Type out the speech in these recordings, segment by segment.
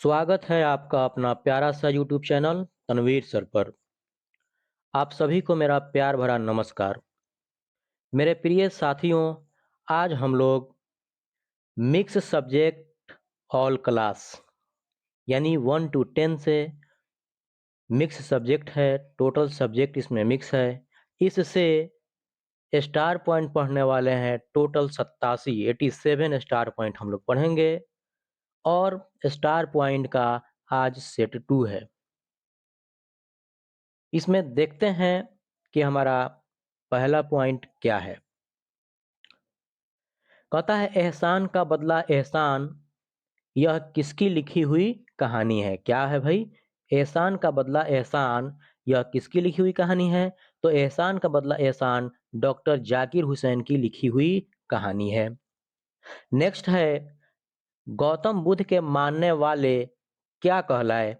स्वागत है आपका अपना प्यारा सा यूट्यूब चैनल तनवीर सर पर। आप सभी को मेरा प्यार भरा नमस्कार। मेरे प्रिय साथियों, आज हम लोग मिक्स सब्जेक्ट ऑल क्लास यानी 1 टू 10 से मिक्स सब्जेक्ट है, टोटल सब्जेक्ट इसमें मिक्स है। इससे स्टार पॉइंट पढ़ने वाले हैं टोटल 87 स्टार पॉइंट हम लोग पढ़ेंगे और स्टार पॉइंट का आज सेट 2 है। इसमें देखते हैं कि हमारा पहला पॉइंट क्या है। कहता है एहसान का बदला एहसान, यह किसकी लिखी हुई कहानी है। क्या है भाई? एहसान का बदला एहसान, यह किसकी लिखी हुई कहानी है? तो एहसान का बदला एहसान डॉक्टर जाकिर हुसैन की लिखी हुई कहानी है। नेक्स्ट है गौतम बुद्ध के मानने वाले क्या कहलाए?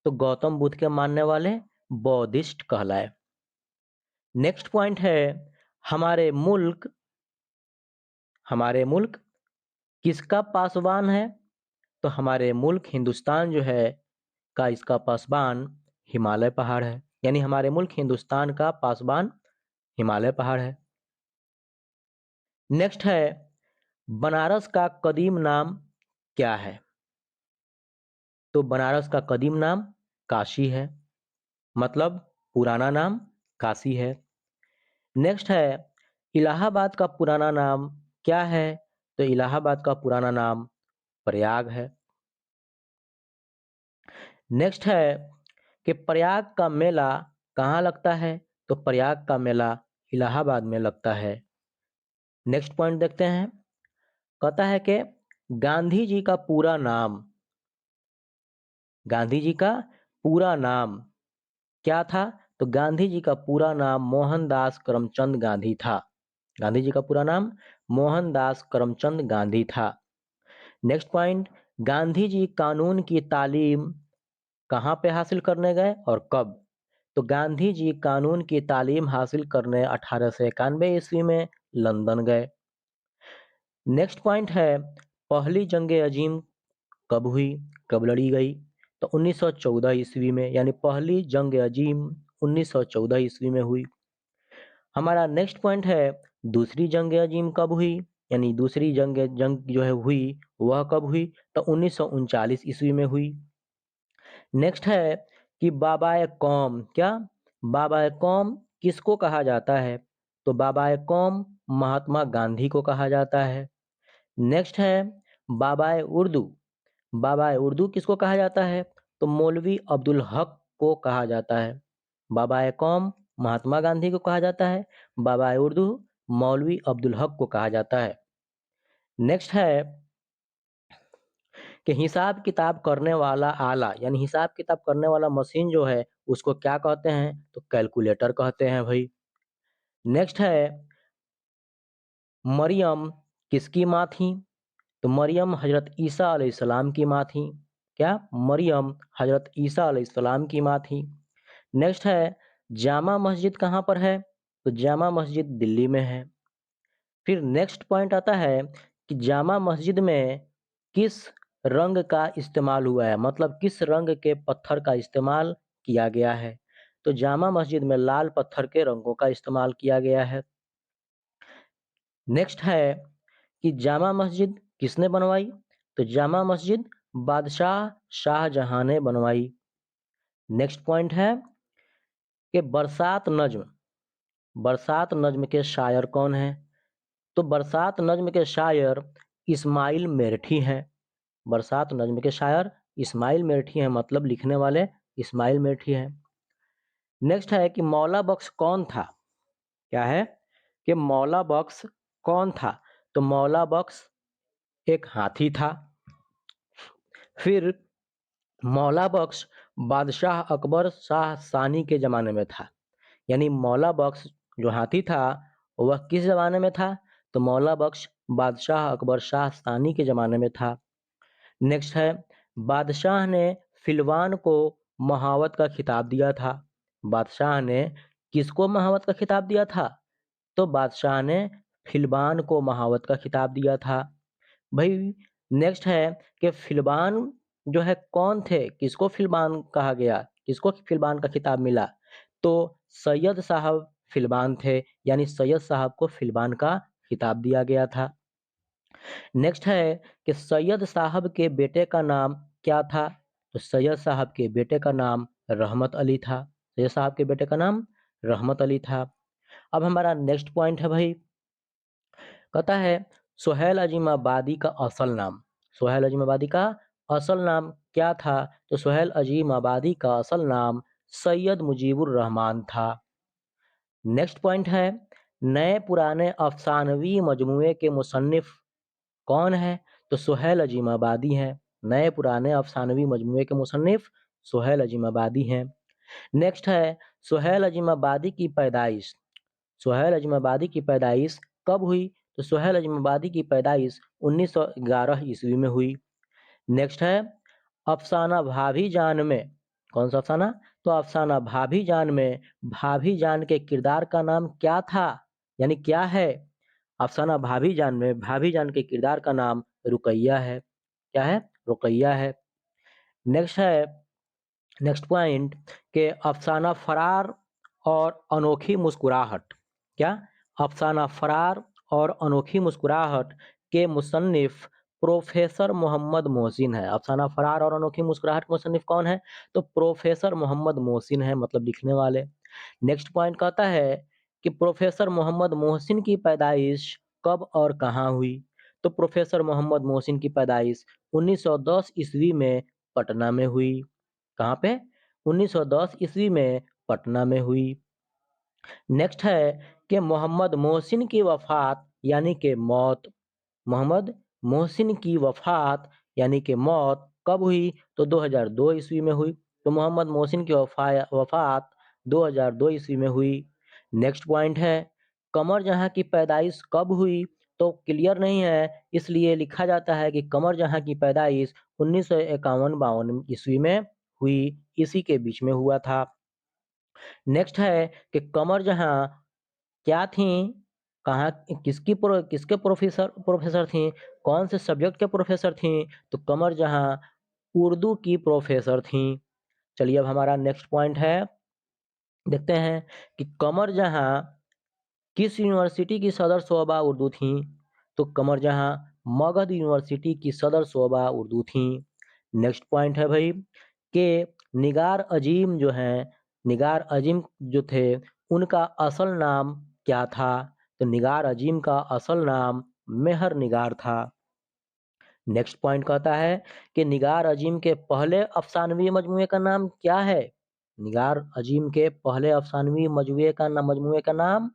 तो गौतम बुद्ध के मानने वाले बौद्धिस्ट कहलाए। नेक्स्ट पॉइंट है हमारे मुल्क हमारे मुल्क किसका पासवान है? तो हमारे मुल्क हिंदुस्तान जो है का इसका पासवान हिमालय पहाड़ है। यानी हमारे मुल्क हिंदुस्तान का पासवान हिमालय पहाड़ है। नेक्स्ट है बनारस का कदीम नाम क्या है? तो बनारस का कदीम नाम काशी है, मतलब पुराना नाम काशी है। नेक्स्ट है इलाहाबाद का पुराना नाम क्या है? तो इलाहाबाद का पुराना नाम प्रयाग है। नेक्स्ट है कि प्रयाग का मेला कहाँ लगता है? तो प्रयाग का मेला इलाहाबाद में लगता है। नेक्स्ट पॉइंट देखते हैं। कहता है कि गांधी जी का पूरा नाम गांधी जी का पूरा नाम क्या था? तो गांधी जी का पूरा नाम मोहनदास करमचंद गांधी था। गांधी जी का पूरा नाम मोहनदास करमचंद गांधी था। नेक्स्ट पॉइंट, गांधी जी कानून की तालीम कहाँ पे हासिल करने गए और कब? तो गांधी जी कानून की तालीम हासिल करने 1891 ईस्वी में लंदन गए। नेक्स्ट पॉइंट है पहली जंग अजीम कब हुई, कब लड़ी गई? तो 1914 ईस्वी में, यानी पहली जंग अजीम 1914 ईस्वी में हुई। हमारा नेक्स्ट पॉइंट है दूसरी जंग अजीम कब हुई, यानी दूसरी जंग जो है हुई वह कब हुई? तो 1939 ईस्वी में हुई। नेक्स्ट है कि बाबाए कौम क्या? बाबाए कौम किसको कहा जाता है? तो बाबाए कौम महात्मा गांधी को कहा जाता है। नेक्स्ट है बाबाए उर्दू। बाबाए उर्दू किसको कहा जाता है? तो मौलवी अब्दुल हक को कहा जाता है। बाबाए कौम महात्मा गांधी को कहा जाता है, बाबाए उर्दू मौलवी अब्दुल हक को कहा जाता है। नेक्स्ट है कि हिसाब किताब करने वाला आला, यानी हिसाब किताब करने वाला मशीन जो है उसको क्या कहते हैं? तो कैलकुलेटर कहते हैं भाई। नेक्स्ट है मरियम किसकी माँ थी? तो मरियम हजरत ईसा अलैहिस्सलाम की माँ थी। क्या? मरियम हजरत ईसा अलैहिस्सलाम की माँ थी। नेक्स्ट है जामा मस्जिद कहाँ पर है? तो जामा मस्जिद दिल्ली में है। फिर नेक्स्ट पॉइंट आता है कि जामा मस्जिद में किस रंग का इस्तेमाल हुआ है, मतलब किस रंग के पत्थर का इस्तेमाल किया गया है? तो जामा मस्जिद में लाल पत्थर के रंगों का इस्तेमाल किया गया है। नेक्स्ट है कि जामा मस्जिद किसने बनवाई? तो जामा मस्जिद बादशाह शाहजहां ने बनवाई। नेक्स्ट पॉइंट है कि बरसात नज्म के शायर कौन है? तो बरसात नज्म के शायर इस्माइल मेरठी हैं। बरसात नज्म के शायर इस्माइल मेरठी हैं, मतलब लिखने वाले इस्माइल मेरठी हैं। नेक्स्ट है कि मौला बख्श कौन था? क्या है कि मौला बख्श कौन था? तो मौला बख्श एक हाथी था। फिर मौला बख्श बादशाह अकबर शाह सानी के ज़माने में था। यानी मौला बख्श जो हाथी था वह किस ज़माने में था? तो मौला बख्श बादशाह अकबर शाह सानी के ज़माने में था। नेक्स्ट है बादशाह ने फिलवान को महावत का खिताब दिया था। बादशाह ने किसको महावत का खिताब दिया था? तो बादशाह ने फिलवान को महावत का खिताब दिया था। भाई नेक्स्ट है कि फिलवान जो है कौन थे? किसको फिल्बान कहा गया? किसको फिल्बान का खिताब मिला? तो सैयद साहब फिल्बान थे, यानी सैयद साहब को फिल्बान का खिताब दिया गया था। नेक्स्ट है कि सैयद साहब के बेटे का नाम क्या था? तो सैयद साहब के बेटे का नाम रहमत अली था। सैयद साहब के बेटे का नाम रहमत अली था। अब हमारा नेक्स्ट पॉइंट है भाई, कहता है सोहेल अजीमाबादी का असल नाम। सोहेल अजीमाबादी का असल नाम क्या था? तो सोहेल अजीमाबादी का असल नाम सैयद मुजीबुर रहमान था। नेक्स्ट पॉइंट है नए पुराने अफसानवी मजमूए के मुसन्निफ कौन है? तो सोहेल अजीमाबादी हैं। नए पुराने अफसानवी मजमूए के मुसन्निफ सोहेल अजीमाबादी हैं। नेक्स्ट है सोहेल अजीमाबादी की पैदाइश। सोहेल अजीमाबादी की पैदाइश कब हुई? तो सोहेल अजीमाबादी की पैदाइश 1911 ईस्वी में हुई। नेक्स्ट है अफसाना भाभी जान में, कौन सा अफसाना? तो अफसाना भाभी जान में भाभी जान के किरदार का नाम क्या था, यानी क्या है? अफसाना भाभी जान में भाभी जान के किरदार का नाम रुकैया है। क्या है? रुकैया है। नेक्स्ट है नेक्स्ट पॉइंट के अफसाना फरार और अनोखी मुस्कुराहट। क्या? अफसाना फरार और अनोखी मुस्कुराहट के मुसन्निफ प्रोफेसर मोहम्मद मोहसिन है। अफसाना फरार और अनोखी मुस्कुराहट के मुसन्निफ कौन है? तो प्रोफेसर मोहम्मद मोहसिन है, मतलब लिखने वाले। नेक्स्ट पॉइंट कहता है कि प्रोफेसर मोहम्मद मोहसिन की पैदाइश कब और कहाँ हुई? तो प्रोफेसर मोहम्मद मोहसिन की पैदाइश 1910 ईस्वी में पटना में हुई। कहाँ पे? 1910 ईस्वी में पटना में हुई। नेक्स्ट है कि मोहम्मद मोहसिन की वफ़ात यानी कि मौत, मोहम्मद मोहसिन की वफ़ात यानी कि मौत कब हुई? तो 2002 ईस्वी में हुई। तो मोहम्मद मोहसिन की वफ़ात 2002 ईस्वी में हुई। नेक्स्ट पॉइंट है कमर जहाँ की पैदाइश कब हुई? तो क्लियर नहीं है, इसलिए लिखा जाता है कि कमर जहाँ की पैदाइश 1951-52 ईस्वी में हुई, इसी के बीच में हुआ था। नेक्स्ट है कि कमर जहाँ क्या थीं? कहाँ किसके प्रोफ़ेसर प्रोफ़ेसर थीं? कौन से सब्जेक्ट के प्रोफ़ेसर थीं? तो कमर जहाँ उर्दू की प्रोफ़ेसर थीं। चलिए अब हमारा नेक्स्ट पॉइंट है, देखते हैं कि कमर जहाँ किस यूनिवर्सिटी की सदर शोबा उर्दू थीं? तो कमर जहाँ मगध यूनिवर्सिटी की सदर शोबा उर्दू थीं। नेक्स्ट पॉइंट है भाई कि निगार अजीम जो हैं, निगार अजीम जो थे, उनका असल नाम क्या था? तो निगार अजीम का असल नाम मेहर निगार था। नेक्स्ट पॉइंट कहता है कि निगार अजीम के पहले अफसानवी मजमूए का नाम क्या है? निगार अजीम के पहले अफसानवी मजमूए का नाम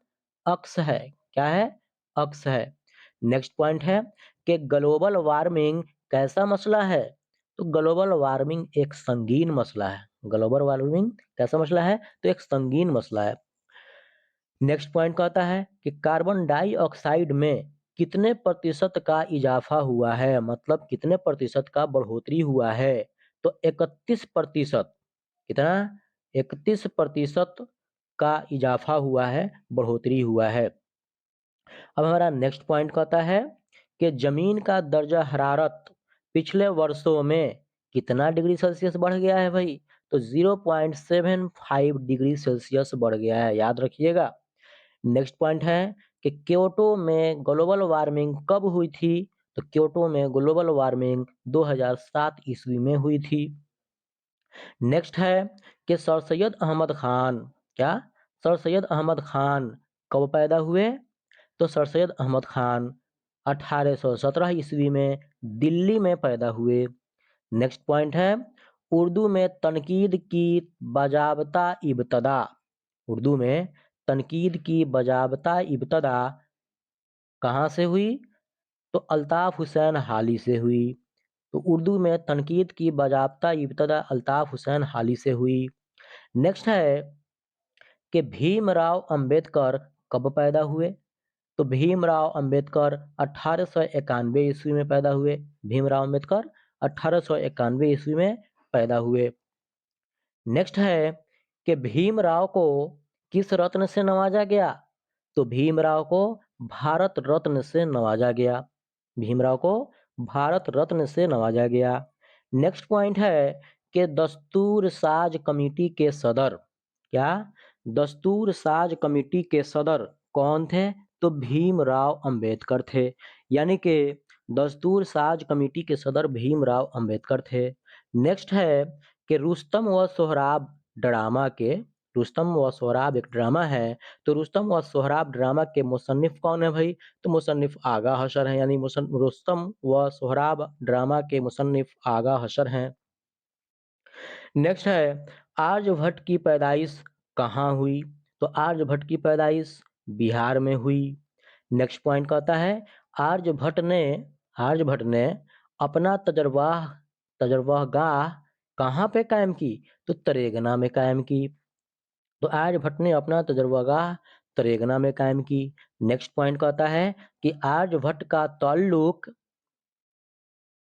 अक्स है। क्या है? अक्स है। नेक्स्ट पॉइंट है कि ग्लोबल वार्मिंग कैसा मसला है? तो ग्लोबल वार्मिंग एक संगीन मसला है। ग्लोबल वार्मिंग कैसा मसला है? तो एक संगीन मसला है। नेक्स्ट पॉइंट कहता है कि कार्बन डाइऑक्साइड में कितने प्रतिशत का इजाफा हुआ है, मतलब कितने प्रतिशत का बढ़ोतरी हुआ है? तो 31%। कितना? 31% का इजाफा हुआ है, बढ़ोतरी हुआ है। अब हमारा नेक्स्ट पॉइंट कहता है कि जमीन का दर्जा हरारत पिछले वर्षों में कितना डिग्री सेल्सियस बढ़ गया है भाई? तो 0.75 डिग्री सेल्सियस बढ़ गया है, याद रखिएगा। नेक्स्ट पॉइंट है कि क्योटो में ग्लोबल वार्मिंग कब हुई थी? तो क्योटो में ग्लोबल वार्मिंग 2007 ईस्वी में हुई थी। नेक्स्ट है कि सर सैयद अहमद खान, क्या? सर सैयद अहमद खान कब पैदा हुए? तो सर सैयद अहमद खान 1817 ईस्वी में दिल्ली में पैदा हुए। नेक्स्ट पॉइंट है उर्दू में तनकीद की बाजाबता इब्तदा, उर्दू में तनकीद की बाजाबता इब्तदा कहाँ से हुई? तो अल्ताफ़ हुसैन हाली से हुई। तो उर्दू में तनकीद की बाजाबता इब्तदा अल्ताफ़ हुसैन हाली से हुई। नेक्स्ट है कि भीमराव अंबेडकर कब पैदा हुए? तो भीमराव अंबेडकर 1891 ईस्वी में पैदा हुए। भीमराव अंबेडकर 1891 ईस्वी में पैदा हुए। नेक्स्ट है कि भीमराव को किस रत्न से नवाजा गया? तो भीमराव को भारत रत्न से नवाजा गया। भीमराव को भारत रत्न से नवाजा गया। नेक्स्ट पॉइंट है कि दस्तूर साज कमेटी के सदर, क्या दस्तूर साज कमेटी के सदर कौन थे? तो भीमराव अंबेडकर थे। यानी कि दस्तूर साज कमेटी के सदर भीमराव अंबेडकर थे। नेक्स्ट है कि रुस्तम व सोहराब ड्रामा के, रुस्तम व सोहराब एक ड्रामा है, तो रुस्तम व सोहराब ड्रामा के मुसन्निफ कौन है भाई? तो मुसन्निफ आगा हशर हैं, यानी रुस्तम व सोहराब ड्रामा के मुसन्निफ आगा हशर हैं। नेक्स्ट है आर्यभट्ट की पैदाइश कहाँ हुई? तो आर्यभट्ट की पैदाइश बिहार में हुई। नेक्स्ट पॉइंट कहता है आर्यभट्ट ने आर्यभट्ट ने अपना तजर्बागाह कहाँ पे कायम की? तो तरेगना में कायम की। तो आर्यभट्ट ने अपना तजर्बागाह तरेगना में कायम की। नेक्स्ट पॉइंट कहता है कि आर्यभट्ट का ताल्लुक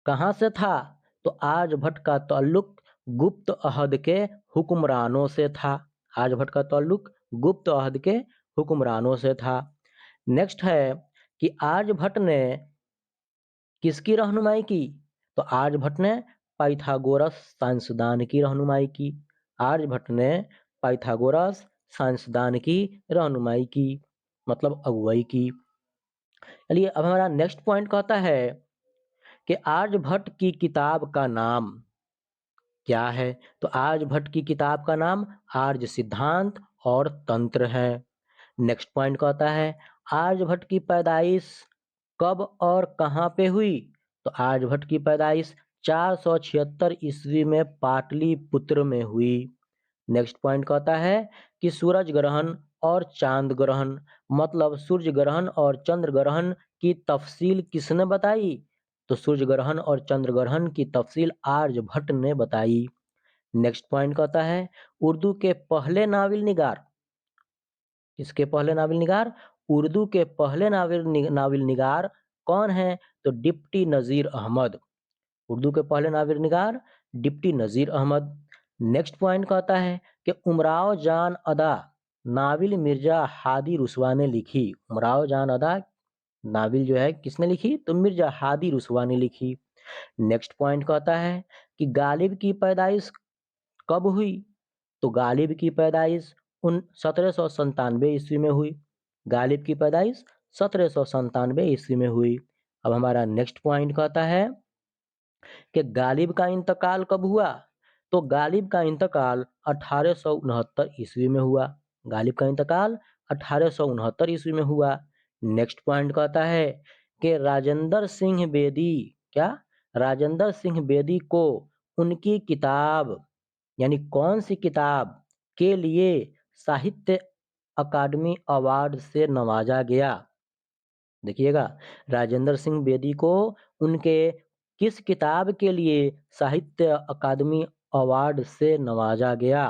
कहाँ से था? तो आर्यभट्ट का ताल्लुक गुप्त अहद के हुक्मरानों से था। आर्यभट्ट का ताल्लुक गुप्त अहद के हुक्मरानों से था। नेक्स्ट है कि आर्यभट्ट ने किसकी रहनुमाई की? तो आर्यभट्ट ने पाइथागोरस साइंसदान की रहनुमाई की। आर्यभट्ट ने पाइथागोरस साइंसदान की रहनुमाई की, मतलब अगुवाई की। चलिए अब हमारा नेक्स्ट पॉइंट कहता है कि आर्यभट्ट की किताब का नाम क्या है? तो आर्यभट्ट की किताब का नाम आर्य सिद्धांत और तंत्र है। नेक्स्ट पॉइंट कहता है आर्यभट्ट की पैदाइश कब और कहाँ पे हुई? तो आर्यभट्ट की पैदाइश 476 ईस्वी में पाटलिपुत्र में हुई। नेक्स्ट पॉइंट कहता है कि सूरज ग्रहण और चांद ग्रहण, मतलब सूर्य ग्रहण और चंद्र ग्रहण की तफसील किसने बताई? तो सूर्य ग्रहण और चंद्र ग्रहण की तफसील आर्यभट्ट ने बताई। नेक्स्ट पॉइंट कहता है उर्दू के पहले नावल निगार, किसके पहले नावल निगार? उर्दू के पहले नावल निगार कौन है? तो डिप्टी नज़ीर अहमद। उर्दू के पहले नावल निगार डिप्टी नज़ीर अहमद। नेक्स्ट पॉइंट कहता है कि उमराव जान अदा नाविल मिर्जा हादी रुस्वा ने लिखी। उमराव जान अदा नाविल जो है किसने लिखी? तो मिर्जा हादी रुस्वा ने लिखी। नेक्स्ट पॉइंट कहता है कि गालिब की पैदाइश कब हुई? तो गालिब की पैदाइश 1797 ईस्वी में हुई। गालिब की पैदाइश 1797 ईस्वी में हुई। अब हमारा नेक्स्ट पॉइंट कहता है कि गालिब का इंतकाल कब हुआ? तो गालिब का इंतकाल 1869 ईस्वी में हुआ। गालिब का इंतकाल 1869 ईस्वी में हुआ। नेक्स्ट पॉइंट कहता है कि राजेंद्र सिंह बेदी, क्या राजेंद्र सिंह बेदी को उनकी किताब, यानी कौन सी किताब के लिए साहित्य अकादमी अवार्ड से नवाजा गया? देखिएगा, राजेंद्र सिंह बेदी को उनके किस किताब के लिए साहित्य अकादमी अवार्ड से नवाजा गया?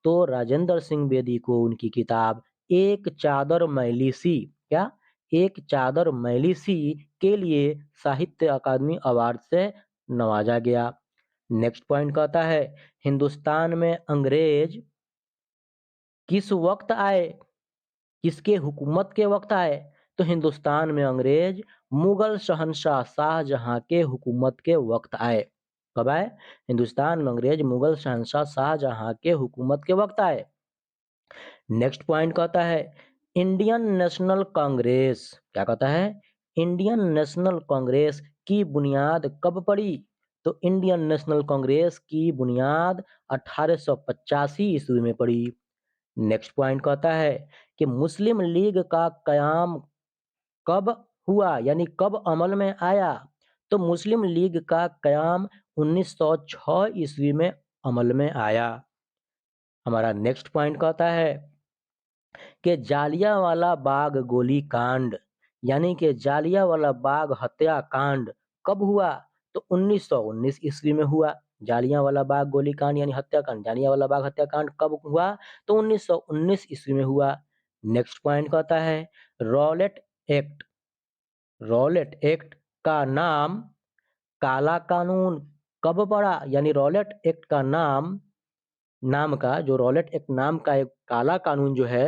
तो राजेंद्र सिंह बेदी को उनकी किताब एक चादर मैली सी, क्या एक चादर मैली सी के लिए साहित्य अकादमी अवार्ड से नवाजा गया। नेक्स्ट पॉइंट कहता है हिंदुस्तान में अंग्रेज किस वक्त आए? किसके हुकूमत के वक्त आए? तो हिंदुस्तान में अंग्रेज मुगल शहंशाह शाहजहां के हुकूमत के वक्त आए। कब आए? हिंदुस्तान में अंग्रेज मुगल शहंशाह शाहजहां के हुकूमत के वक्त आए। नेक्स्ट पॉइंट कहता है इंडियन नेशनल कांग्रेस, क्या कहता है? इंडियन नेशनल कांग्रेस की बुनियाद कब पड़ी? तो इंडियन नेशनल कांग्रेस की बुनियाद 1885 ईस्वी में पड़ी। नेक्स्ट पॉइंट कहता है कि मुस्लिम लीग का कयाम कब हुआ, यानी कब अमल में आया? तो मुस्लिम लीग का कयाम 1906 ईस्वी में अमल में आया। हमारा नेक्स्ट पॉइंट कहता है कि जालियांवाला बाग गोली कांड, यानी कि जालियांवाला बाग हत्याकांड कब हुआ? तो 1919 ईस्वी में हुआ। जालियांवाला बाग गोलीकांड यानी हत्याकांड, जालियांवाला बाग हत्याकांड कब हुआ? तो 1919 ईस्वी में हुआ। नेक्स्ट पॉइंट कहता है रॉलेट एक्ट, रॉलेट एक्ट का नाम काला कानून कब पड़ा? यानी रॉलेट एक्ट का नाम का जो रॉलेट एक्ट नाम का एक काला कानून जो है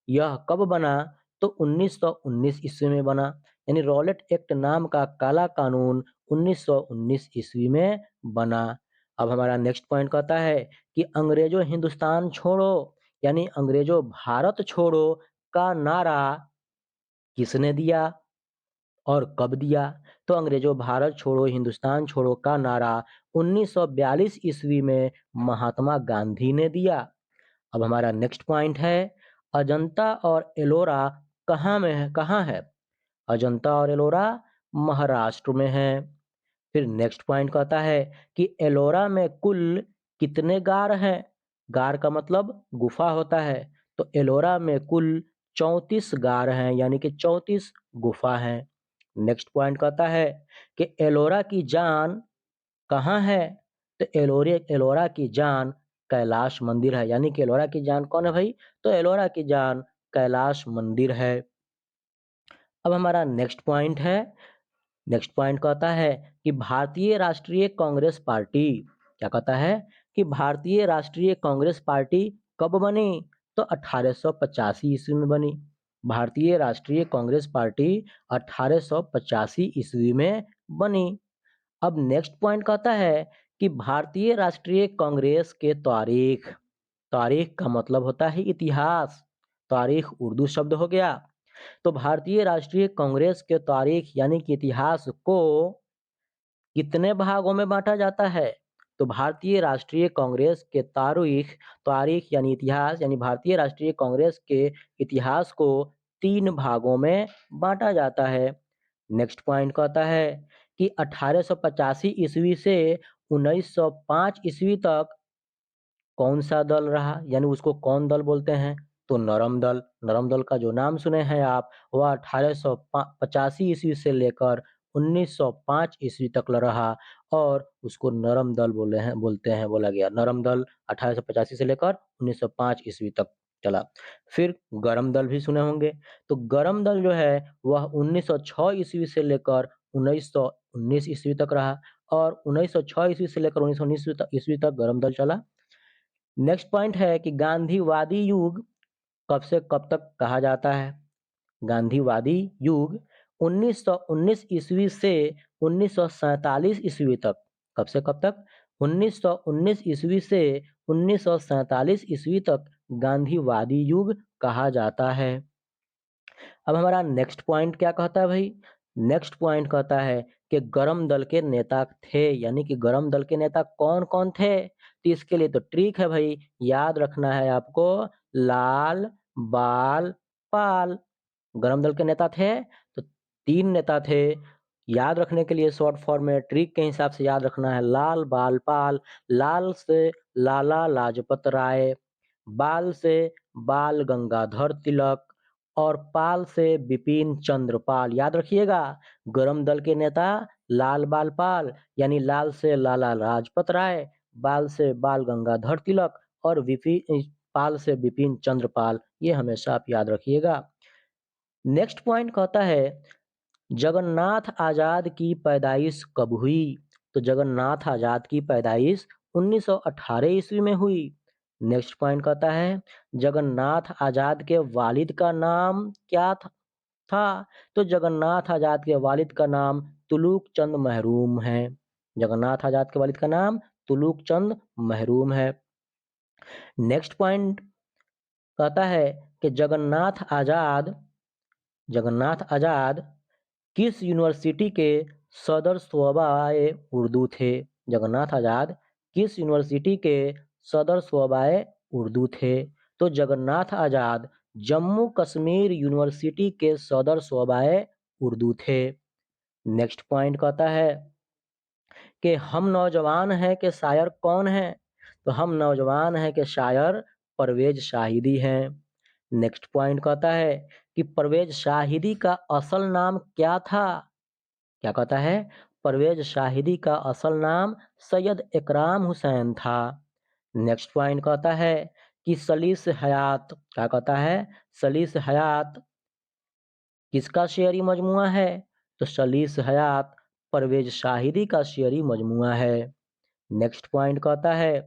यह कब बना? तो 1919 ईस्वी में बना। यानी रॉलेट एक्ट नाम का काला कानून 1919 ईस्वी में बना। अब हमारा नेक्स्ट पॉइंट कहता है कि अंग्रेजों हिंदुस्तान छोड़ो यानी अंग्रेजों भारत छोड़ो का नारा किसने दिया और कब दिया? तो अंग्रेजों भारत छोड़ो हिंदुस्तान छोड़ो का नारा 1942 ईस्वी में महात्मा गांधी ने दिया। अब हमारा नेक्स्ट पॉइंट है अजंता और एलोरा कहाँ है? अजंता और एलोरा महाराष्ट्र में है। फिर नेक्स्ट पॉइंट कहता है कि एलोरा में कुल कितने गार हैं? गार का मतलब गुफा होता है। तो एलोरा में कुल 34 गार हैं यानी कि 34 गुफा हैं। नेक्स्ट पॉइंट कहता है कि एलोरा की जान कहाँ है? तो एलोरा की जान कैलाश मंदिर है यानी कि एलोरा की जान कौन है भाई? तो एलोरा की जान कैलाश मंदिर है। अब हमारा नेक्स्ट पॉइंट कहता है कि भारतीय राष्ट्रीय कांग्रेस पार्टी क्या कहता है कि भारतीय राष्ट्रीय कांग्रेस पार्टी कब बनी? तो 1885 ईस्वी में बनी। भारतीय राष्ट्रीय कांग्रेस पार्टी 1885 ईस्वी में बनी। अब नेक्स्ट पॉइंट कहता है कि भारतीय राष्ट्रीय कांग्रेस के तारीख तारीख का मतलब होता है इतिहास। तारीख उर्दू शब्द हो गया। तो भारतीय राष्ट्रीय कांग्रेस के तारीख यानी कि इतिहास को कितने भागों में बांटा जाता है? तो भारतीय राष्ट्रीय कांग्रेस के तारीख तारीख यानी इतिहास यानी भारतीय राष्ट्रीय कांग्रेस के इतिहास को 3 भागों में बांटा जाता है। नेक्स्ट पॉइंट कहता है कि 1885 ईस्वी से 1905 ईस्वी तक कौन सा दल रहा यानी उसको कौन दल बोलते हैं? तो नरम दल। नरम दल का जो नाम सुने हैं आप वह 1885 ईस्वी से लेकर 1905 ईस्वी तक रहा और उसको नरम दल बोलते हैं बोला गया। नरम दल 1885 से लेकर 1905 ईस्वी तक चला। फिर गरम दल भी सुने होंगे। तो गरम दल जो है वह 1906 ईस्वी से लेकर 1919 ईस्वी तक रहा और 1906 ईस्वी से लेकर 1919 ईस्वी तक गरम दल चला। नेक्स्ट पॉइंट है कि गांधीवादी युग कब से कब तक कहा जाता है? गांधीवादी युग 1919 ईस्वी से 1947 ईस्वी तक। कब से कब तक? 1919 ईस्वी से 1947 ईस्वी तक गांधीवादी युग कहा जाता है। अब हमारा नेक्स्ट पॉइंट क्या कहता है भाई? नेक्स्ट पॉइंट कहता है कि गरम दल के नेता थे यानी कि गरम दल के नेता कौन कौन थे? तो इसके लिए तो ट्रिक है भाई, याद रखना है आपको लाल बाल पाल। गरम दल के नेता थे तो 3 नेता थे। याद रखने के लिए शॉर्ट फॉर्म में ट्रिक के हिसाब से याद रखना है लाल बाल पाल। लाल से लाला लाजपत राय, बाल से बाल गंगाधर तिलक और पाल से बिपिन चंद्र पाल। याद रखिएगा गरम दल के नेता लाल बाल पाल यानी लाल से लाला लाजपत राय, बाल से बाल गंगाधर तिलक और पाल से बिपिन चंद्र पाल। ये हमेशा आप याद रखिएगा। नेक्स्ट पॉइंट कहता है जगन्नाथ आजाद की पैदाइश कब हुई? तो जगन्नाथ आजाद की पैदाइश 1918 ईस्वी में हुई। नेक्स्ट पॉइंट कहता है जगन्नाथ आजाद के वालिद का नाम क्या था? तो जगन्नाथ आजाद के वालिद का नाम तुलुक चंद महरूम है। जगन्नाथ आजाद के वालिद का नाम तुलुक चंद महरूम है। नेक्स्ट पॉइंट कहता है कि जगन्नाथ आजाद किस यूनिवर्सिटी के सदर शोबाए उर्दू थे? जगन्नाथ आजाद किस यूनिवर्सिटी के सदर शोबाए उर्दू थे? तो जगन्नाथ आजाद जम्मू कश्मीर यूनिवर्सिटी के सदर शोबाए उर्दू थे। नेक्स्ट पॉइंट कहता है कि हम नौजवान हैं के शायर कौन हैं? तो हम नौजवान हैं के शायर परवेज शाहिदी हैं। नेक्स्ट पॉइंट कहता है कि परवेज शाहिदी का असल नाम क्या था? क्या कहता है? परवेज शाहिदी का असल नाम सैयद इकराम हुसैन था। नेक्स्ट पॉइंट कहता है कि सलीस हयात क्या कहता है? सलीस हयात किसका शेरी मजमुआ है? तो सलीस हयात परवेज शाहिदी का शेरी मजमुआ है। नेक्स्ट पॉइंट कहता है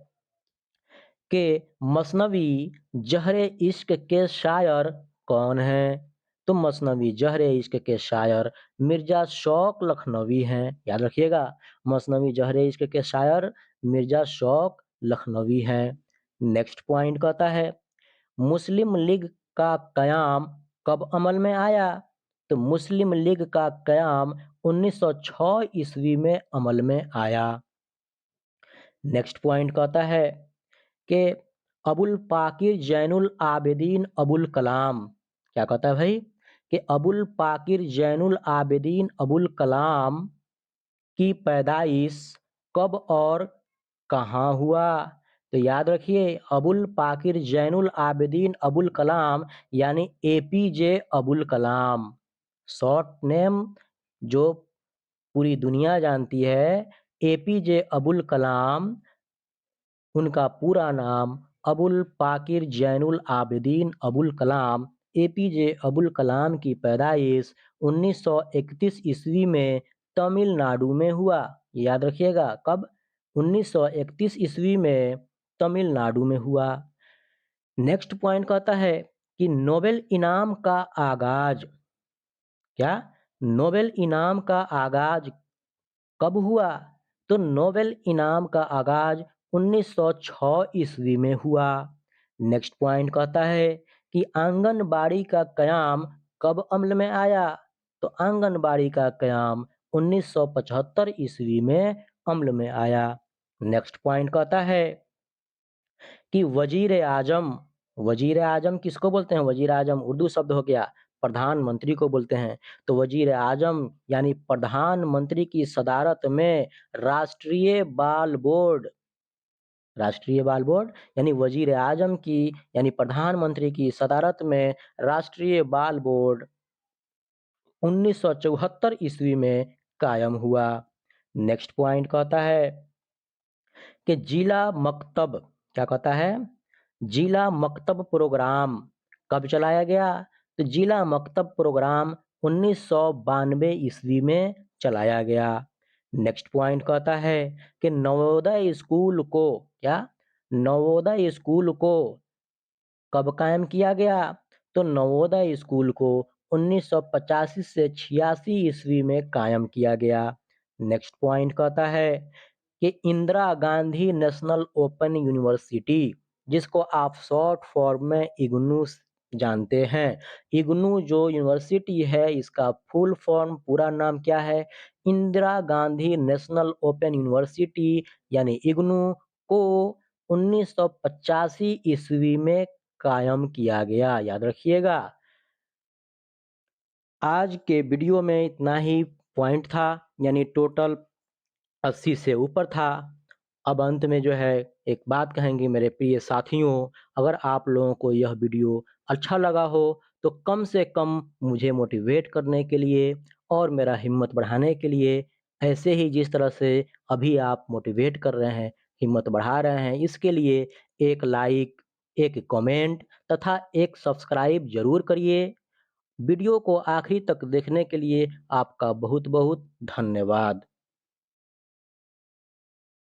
कि मसनवी जहरे इश्क के शायर कौन हैं? तो मसनवी जहरे इश्क के शायर मिर्जा शौक लखनवी हैं। याद रखिएगा, मसनवी जहरे इश्क के शायर मिर्जा शौक लखनवी हैं। नेक्स्ट पॉइंट कहता है, मुस्लिम लीग का कयाम कब अमल में आया? तो मुस्लिम लीग का कयाम 1906 ईस्वी में अमल में आया। नेक्स्ट पॉइंट कहता है कि अबुल पाकिर जैनुल आबिदीन अबुल कलाम, क्या कहता है भाई, कि अबुल पाकिर जैनुल आबिदीन अबुल कलाम की पैदाइश कब और कहाँ हुआ? तो याद रखिए, अबुल पाकिर जैनुल आबिदीन अबुल कलाम यानी APJ Abul Kalam, short name जो पूरी दुनिया जानती है, एपीजे अबुल कलाम। उनका पूरा नाम अबुल पाकिर जैनुल आबिदीन अबुल कलाम, एपीजे अबुल कलाम की पैदाइश 1931 ईस्वी में तमिलनाडु में हुआ। याद रखिएगा, कब? 1931 ईस्वी में तमिलनाडु में हुआ। नेक्स्ट पॉइंट कहता है कि नोबेल इनाम का आगाज, क्या? नोबेल इनाम का आगाज कब हुआ? तो नोबेल इनाम का आगाज 1906 ईस्वी में हुआ। नेक्स्ट पॉइंट कहता है कि आंगनबाड़ी का कयाम कब अमल में आया? तो आंगनबाड़ी का कयाम 1975 ईस्वी में अमल में आया। नेक्स्ट पॉइंट कहता है कि वजीर आजम किसको बोलते हैं? वजीर आजम उर्दू शब्द हो गया, प्रधानमंत्री को बोलते हैं। तो वजीर आजम यानी प्रधानमंत्री की सदारत में राष्ट्रीय बाल बोर्ड यानी वजीर आजम की यानी प्रधानमंत्री की सदारत में राष्ट्रीय बाल बोर्ड 1974 ईस्वी में कायम हुआ। नेक्स्ट पॉइंट कहता है कि जिला मकतब, क्या कहता है? जिला मकतब प्रोग्राम कब चलाया गया? तो जिला मकतब प्रोग्राम 1992 ईस्वी में चलाया गया। नेक्स्ट पॉइंट कहता है कि नवोदय स्कूल को, क्या? नवोदय स्कूल को कब कायम किया गया? तो नवोदय स्कूल को 1985 से 86 ईस्वी में कायम किया गया। नेक्स्ट पॉइंट कहता है कि Indira Gandhi national open university, जिसको आप शॉर्ट फॉर्म में इग्नू जानते हैं, इग्नू जो यूनिवर्सिटी है इसका फुल फॉर्म पूरा नाम क्या है? Indira Gandhi national open university यानी इग्नू को 1985 ईस्वी में कायम किया गया। याद रखिएगा। आज के वीडियो में इतना ही पॉइंट था, यानी टोटल 80 से ऊपर था। अब अंत में जो है एक बात कहेंगे मेरे प्रिय साथियों, अगर आप लोगों को यह वीडियो अच्छा लगा हो तो कम से कम मुझे मोटिवेट करने के लिए और मेरा हिम्मत बढ़ाने के लिए, ऐसे ही जिस तरह से अभी आप मोटिवेट कर रहे हैं, हिम्मत बढ़ा रहे हैं, इसके लिए एक लाइक, एक कमेंट तथा एक सब्सक्राइब ज़रूर करिए। वीडियो को आखिरी तक देखने के लिए आपका बहुत बहुत धन्यवाद।